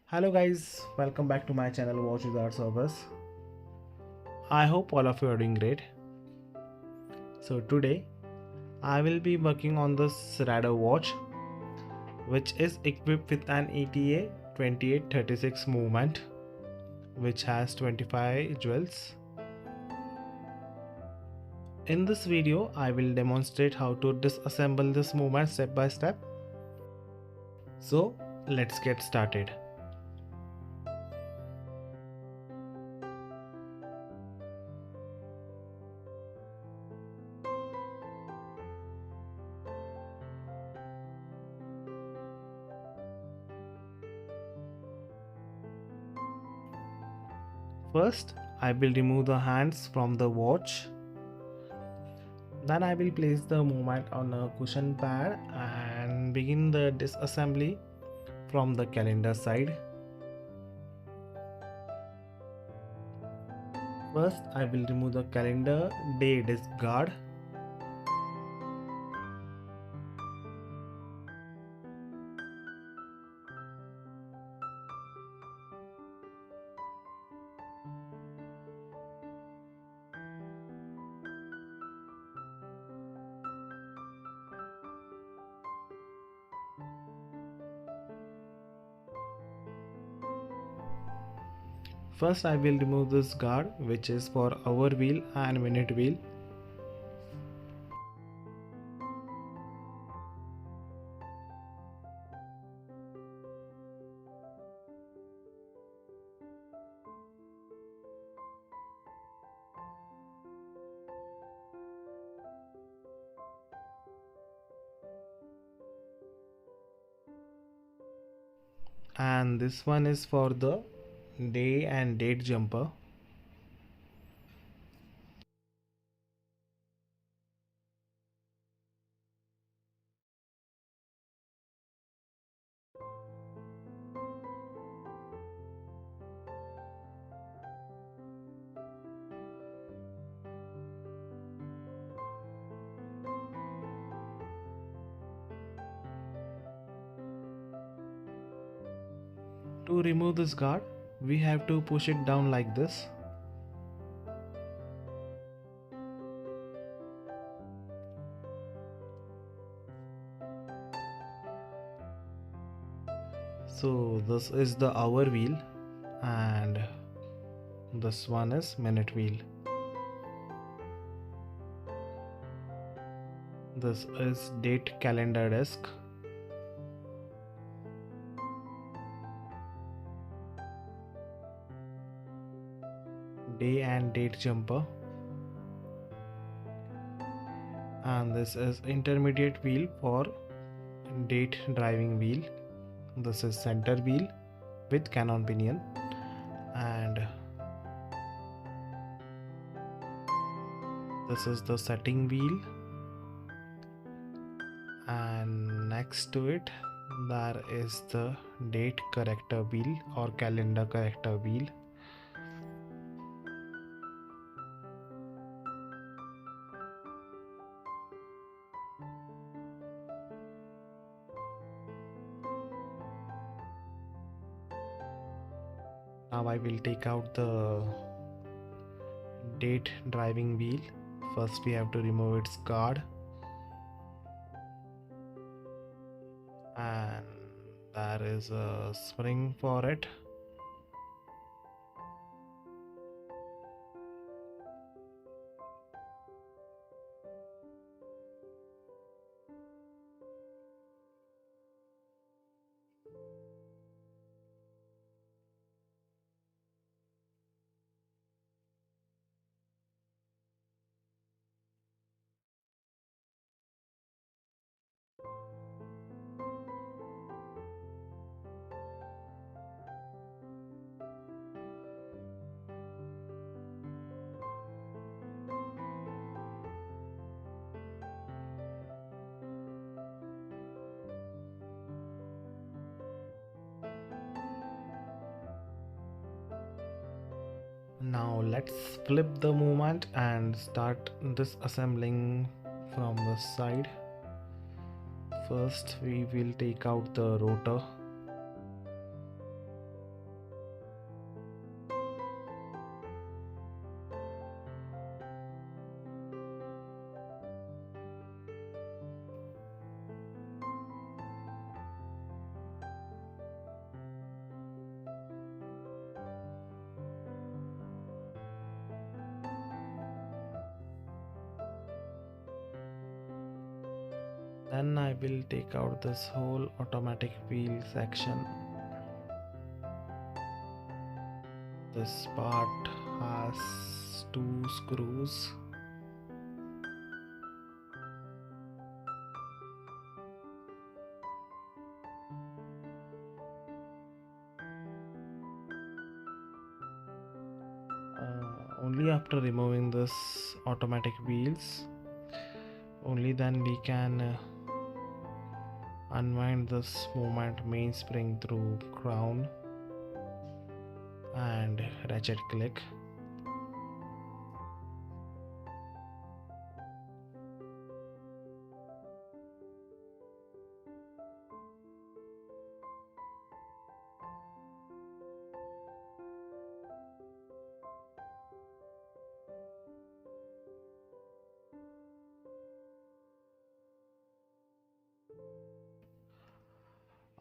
Hello guys, welcome back to my channel Watch with Our Service. I hope all of you are doing great. So today I will be working on this Rado watch, which is equipped with an ETA 2836 movement, which has 25 jewels. In this video I will demonstrate how to disassemble this movement step by step. So let's get started. First, I will remove the hands from the watch. Then I will place the movement on a cushion pad and begin the disassembly from the calendar side. First, I will remove the calendar day disc guard. First, I will remove this guard, which is for hour wheel and minute wheel. And this one is for the day and date jumper. To remove this guard, we have to push it down like this. So this is the hour wheel and this one is minute wheel. This is date calendar disc. Day and date jumper. And this is intermediate wheel for date driving wheel. This is center wheel with cannon pinion, and this is the setting wheel, and next to it there is the date corrector wheel or calendar corrector wheel. Now I will take out the date driving wheel. First we have to remove its guard, and there is a spring for it. Now let's flip the movement and start disassembling from the side. First we will take out the rotor. Then I will take out this whole automatic wheel section. This part has two screws. Only after removing this automatic wheels, only then we can unwind this movement mainspring through crown and ratchet click.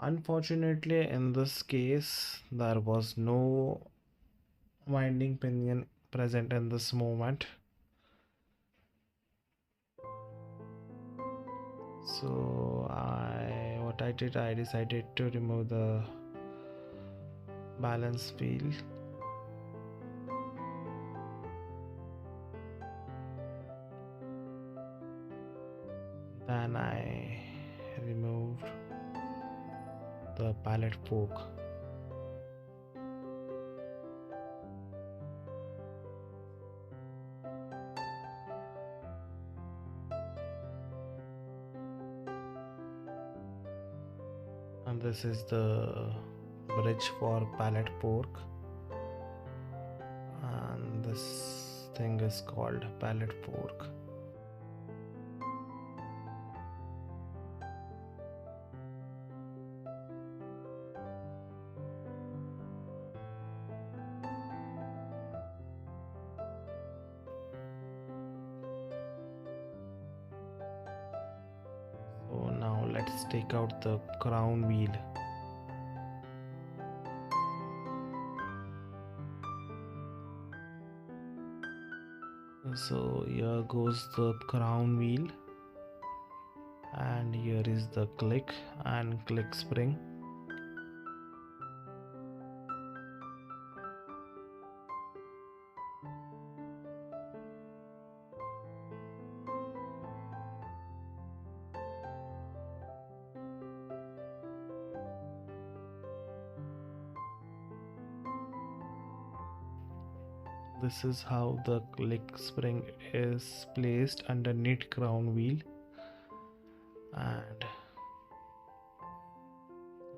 Unfortunately, in this case, there was no winding pinion present in this movement. So what I did, I decided to remove the balance wheel. Then I removed the pallet fork. And this is the bridge for pallet fork, and this thing is called pallet fork. So now let's take out the crown wheel. So here goes the crown wheel, and here is the click and click spring. This is how the click spring is placed underneath crown wheel, and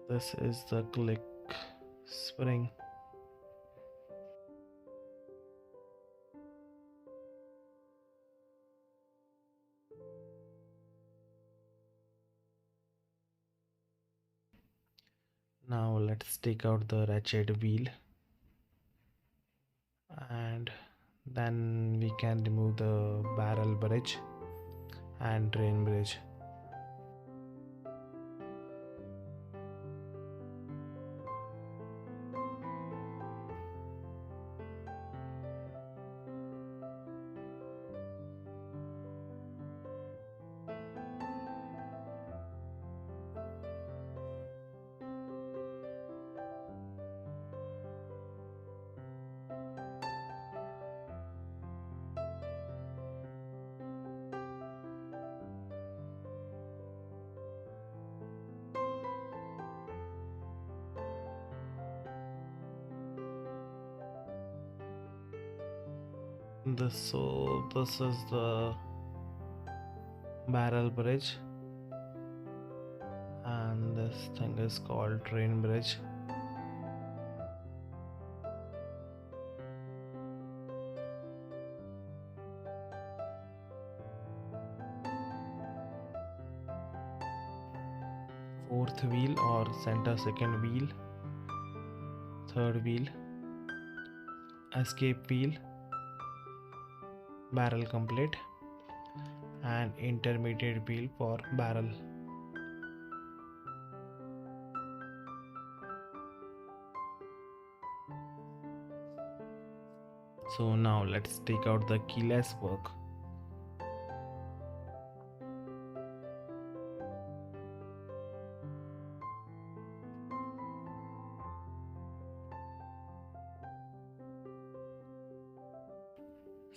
this is the click spring. Now let's take out the ratchet wheel, and then we can remove the barrel bridge and drain bridge. This is the barrel bridge, and this thing is called drain bridge. Fourth wheel or center second wheel, third wheel, escape wheel, barrel complete, and intermediate wheel for barrel. So now let's take out the keyless work.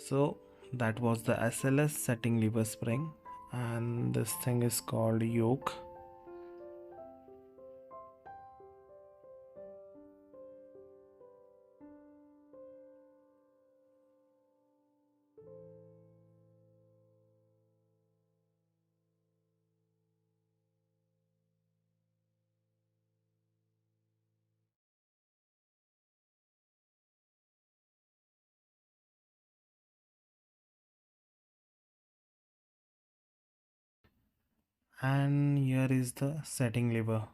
So that was the SLS setting lever spring, and this thing is called yoke. And here is the setting lever.